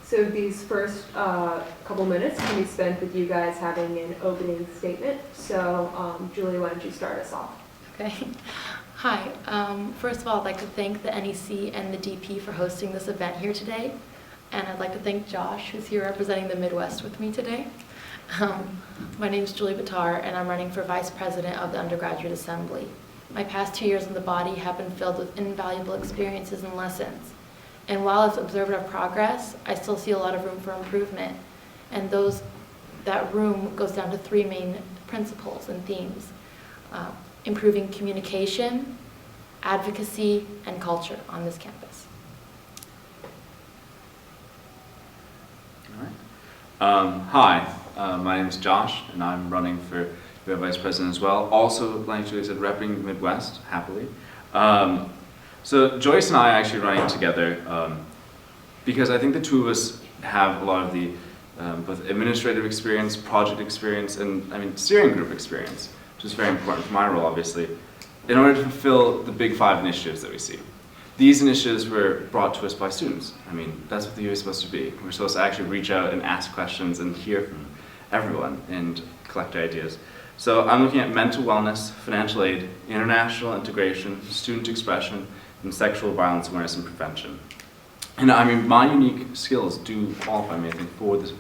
So these first couple minutes can be spent with you guys having an opening statement. So Julie, why don't you start us off? Okay. Hi. First of all, I'd like to thank the NEC and the DP for hosting this event here today. And I'd like to thank Josh, who's here representing the Midwest with me today. My name is Julie Bittar, and I'm running for Vice President of the Undergraduate Assembly. My past 2 years in the body have been filled with invaluable experiences and lessons. And while it's observant of progress, I still see a lot of room for improvement. And that room goes down to 3 main principles and themes. Improving communication, advocacy, and culture on this campus. All right. Hi, my name is Josh, and I'm running for Vice President as well. Also, like Julie said, repping the Midwest, happily. So Joyce and I are actually running together because I think the two of us have a lot of the both administrative experience, project experience, and steering group experience, which is very important for my role, obviously, in order to fulfill the big 5 initiatives that we see. These initiatives were brought to us by students. That's what the UA is supposed to be. We're supposed to actually reach out and ask questions and hear from everyone and collect ideas. So I'm looking at mental wellness, financial aid, international integration, student expression, and sexual violence awareness and prevention. And my unique skills do qualify me, I think, for this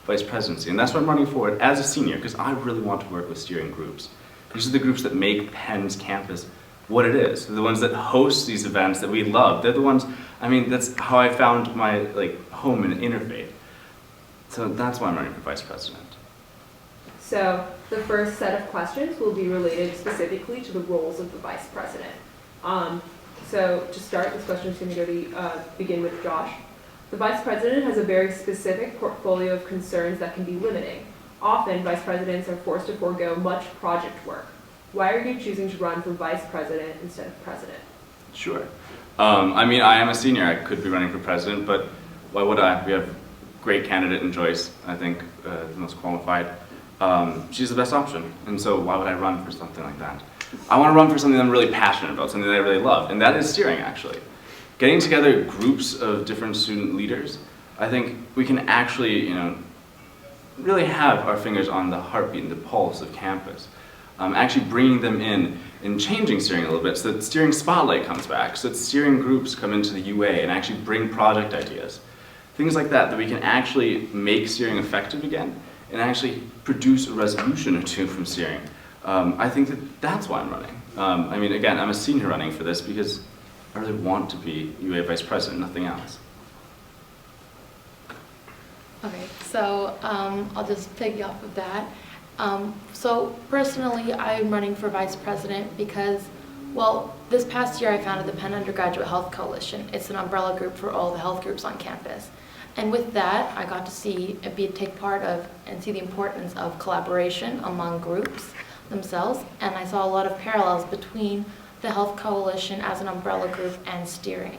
vice presidency. And that's what I'm running for as a senior, because I really want to work with steering groups. These are the groups that make Penn's campus what it is. They're the ones that host these events that we love. They're the ones, that's how I found my home in interfaith. So that's why I'm running for vice president. So the first set of questions will be related specifically to the roles of the vice president. So to start, this question is going to begin with Josh. The vice president has a very specific portfolio of concerns that can be limiting. Often, vice presidents are forced to forego much project work. Why are you choosing to run for vice president instead of president? Sure. I am a senior. I could be running for president, but why would I? We have a great candidate in Joyce, I think, the most qualified. She's the best option, and so why would I run for something like that? I want to run for something that I'm really passionate about, something that I really love, and that is steering, actually. Getting together groups of different student leaders, I think we can actually, really have our fingers on the heartbeat and the pulse of campus. Actually bringing them in and changing steering a little bit so that steering spotlight comes back, so that steering groups come into the UA and actually bring project ideas. Things like that we can actually make steering effective again and actually produce a resolution or 2 from steering. I think that's why I'm running. Again, I'm a senior running for this because I really want to be UA vice president, nothing else. Okay, so I'll just piggy off of that. So personally, I'm running for vice president because, this past year I founded the Penn Undergraduate Health Coalition. It's an umbrella group for all the health groups on campus. And with that, I got to take part of and see the importance of collaboration among groups themselves. And I saw a lot of parallels between the Health Coalition as an umbrella group and steering.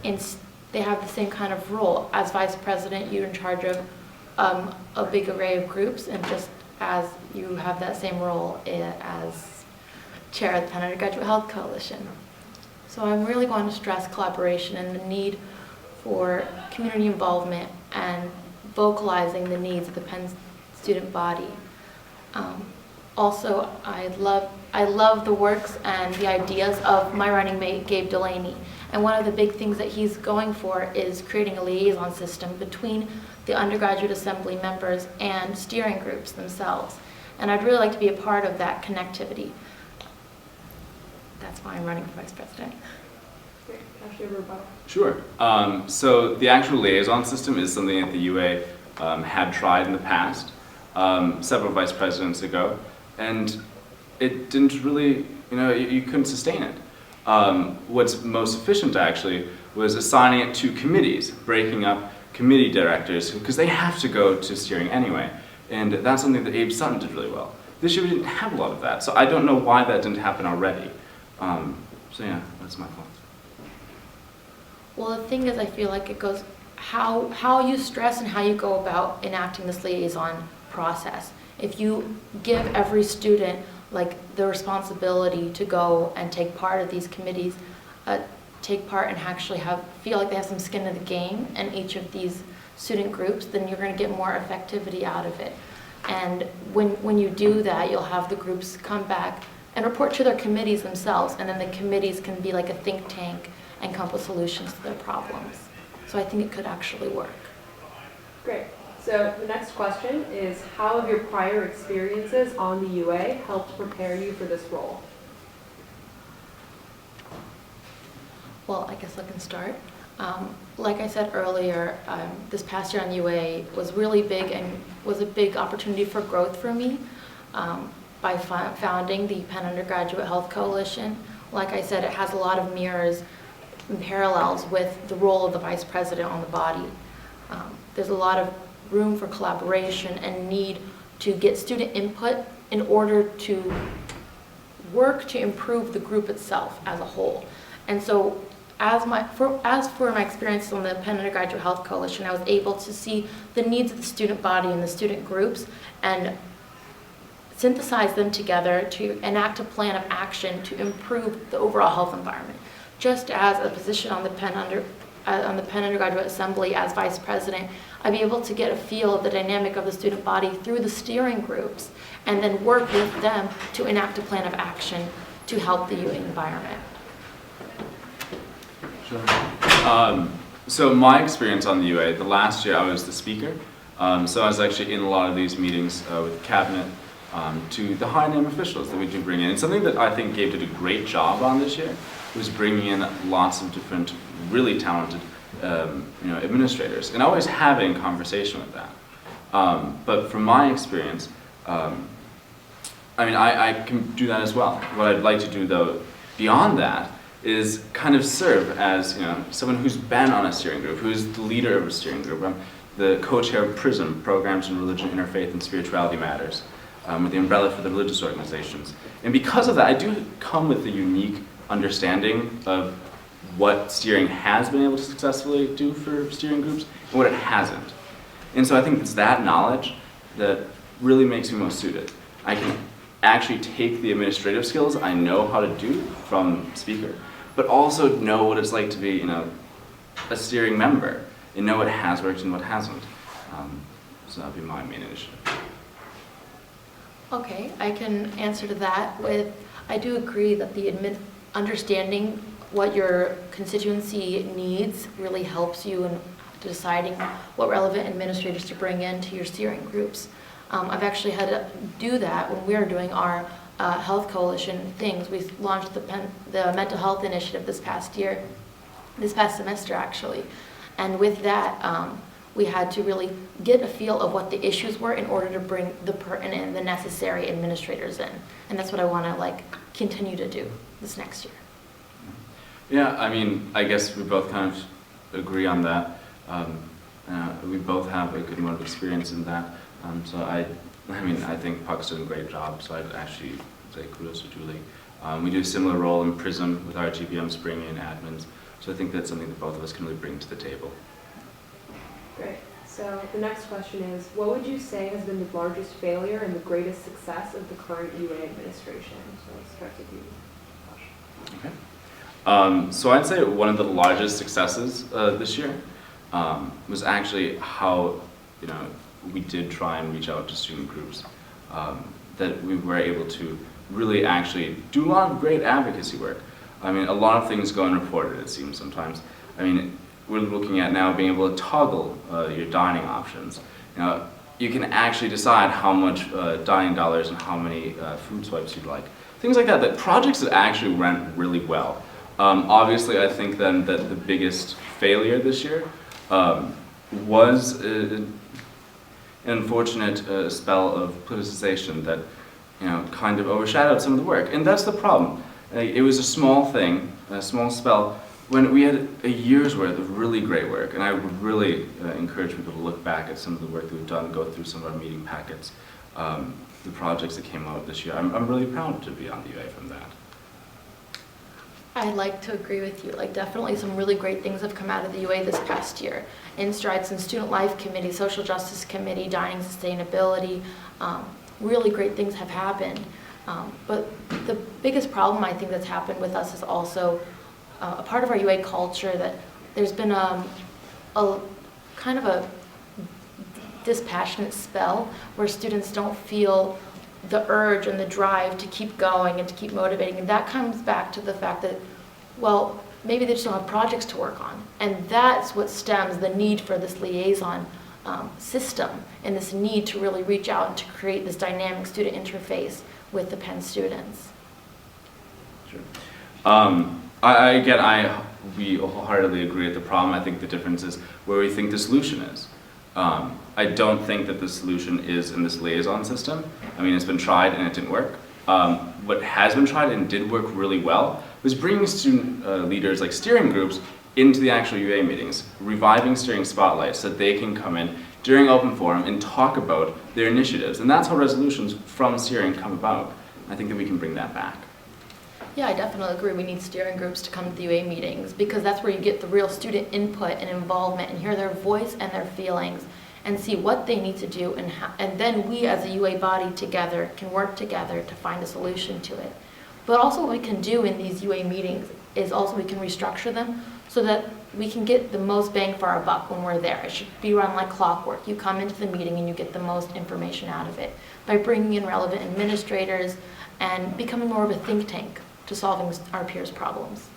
They have the same kind of role. As vice president, you're in charge of a big array of groups, and just as you have that same role as chair of the Penn Undergraduate Health Coalition. So I'm really going to stress collaboration and the need for community involvement and vocalizing the needs of the Penn student body. Also, I love the works and the ideas of my running mate, Gabe Delaney. And one of the big things that he's going for is creating a liaison system between the undergraduate assembly members and steering groups themselves. And I'd really like to be a part of that connectivity. That's why I'm running for vice president. Sure. So the actual liaison system is something that the UA had tried in the past, several vice presidents ago, and it didn't really, you couldn't sustain it. What's most efficient actually was assigning it to committees, breaking up committee directors, because they have to go to steering anyway. And that's something that Abe Sutton did really well. This year we didn't have a lot of that, so I don't know why that didn't happen already. So yeah, that's my thoughts. Well, the thing is, I feel like it goes, how you stress and how you go about enacting this liaison process. If you give every student the responsibility to go and take part of these committees, take part and actually feel like they have some skin in the game in each of these student groups, then you're going to get more effectivity out of it. And when you do that, you'll have the groups come back and report to their committees themselves, and then the committees can be like a think tank and come up with solutions to their problems. So I think it could actually work. Great. So the next question is, how have your prior experiences on the UA helped prepare you for this role? Well, I guess I can start. Like I said earlier, this past year on UA was really big and was a big opportunity for growth for me by founding the Penn Undergraduate Health Coalition. Like I said, it has a lot of mirrors and parallels with the role of the vice president on the body. There's a lot of room for collaboration and need to get student input in order to work to improve the group itself as a whole. And so as for my experience on the Penn Undergraduate Health Coalition, I was able to see the needs of the student body and the student groups and synthesize them together to enact a plan of action to improve the overall health environment. Just as a position on the Penn Undergraduate Assembly as vice president, I'd be able to get a feel of the dynamic of the student body through the steering groups and then work with them to enact a plan of action to help the UA environment. Sure. So my experience on the UA, the last year I was the speaker. So I was actually in a lot of these meetings with the cabinet to the high name officials that we do bring in. And something that I think Gabe did a great job on this year was bringing in lots of different really talented administrators and always having conversation with that. But from my experience, I can do that as well. What I'd like to do though, beyond that, is kind of serve as someone who's been on a steering group, who's the leader of a steering group. I'm the co-chair of PRISM, Programs in Religion, Interfaith, and Spirituality Matters, with the umbrella for the religious organizations. And because of that, I do come with a unique understanding of what steering has been able to successfully do for steering groups and what it hasn't. And so I think it's that knowledge that really makes me most suited. I can actually take the administrative skills I know how to do from speaker, but also know what it's like to be a steering member and know what has worked and what hasn't. So that would be my main initiative. Okay, I can answer to that with, I do agree that the understanding what your constituency needs really helps you in deciding what relevant administrators to bring into your steering groups. I've actually had to do that when we were doing our health coalition things. We launched the mental health initiative this past semester actually. And with that, we had to really get a feel of what the issues were in order to bring the pertinent and the necessary administrators in. And that's what I want to continue to do this next year. Yeah, I guess we both kind of agree on that. We both have a good amount of experience in that. So I think Puck's doing a great job, so I'd actually say kudos to Julie. We do a similar role in PRISM with our GPMs bringing in admins, so I think that's something that both of us can really bring to the table. Great. So the next question is, what would you say has been the largest failure and the greatest success of the current UA administration? So let's start with you, Josh. Okay. So I'd say one of the largest successes this year was actually how we did try and reach out to student groups, that we were able to really actually do a lot of great advocacy work. A lot of things go unreported, it seems sometimes. We're looking at now being able to toggle your dining options. You can actually decide how much dining dollars and how many food swipes you'd like. Things like that, projects that actually went really well. Obviously, I think then that the biggest failure this year was an unfortunate spell of politicization that kind of overshadowed some of the work. And that's the problem. It was a small thing, a small spell, when we had a year's worth of really great work. And I would really encourage people to look back at some of the work that we've done, go through some of our meeting packets, the projects that came out this year. I'm really proud to be on the UA from that. I'd like to agree with you. Definitely some really great things have come out of the UA this past year. In-strides in Student Life Committee, Social Justice Committee, Dining Sustainability. Really great things have happened. But the biggest problem I think that's happened with us is also a part of our UA culture that there's been a kind of a dispassionate spell where students don't feel the urge and the drive to keep going and to keep motivating. And that comes back to the fact that, well, maybe they just don't have projects to work on. And that's what stems the need for this liaison system and this need to really reach out and to create this dynamic student interface with the Penn students. Sure. We wholeheartedly agree with the problem. I think the difference is where we think the solution is. I don't think that the solution is in this liaison system. I mean, it's been tried and it didn't work. What has been tried and did work really well was bringing student leaders like steering groups into the actual UA meetings, reviving steering spotlights so that they can come in during open forum and talk about their initiatives. And that's how resolutions from steering come about. I think that we can bring that back. Yeah, I definitely agree. We need steering groups to come to the UA meetings because that's where you get the real student input and involvement and hear their voice and their feelings and see what they need to do, and then we as a UA body together can work together to find a solution to it. But also what we can do in these UA meetings is also we can restructure them so that we can get the most bang for our buck when we're there. It should be run like clockwork. You come into the meeting and you get the most information out of it by bringing in relevant administrators and becoming more of a think tank to solving our peers' problems.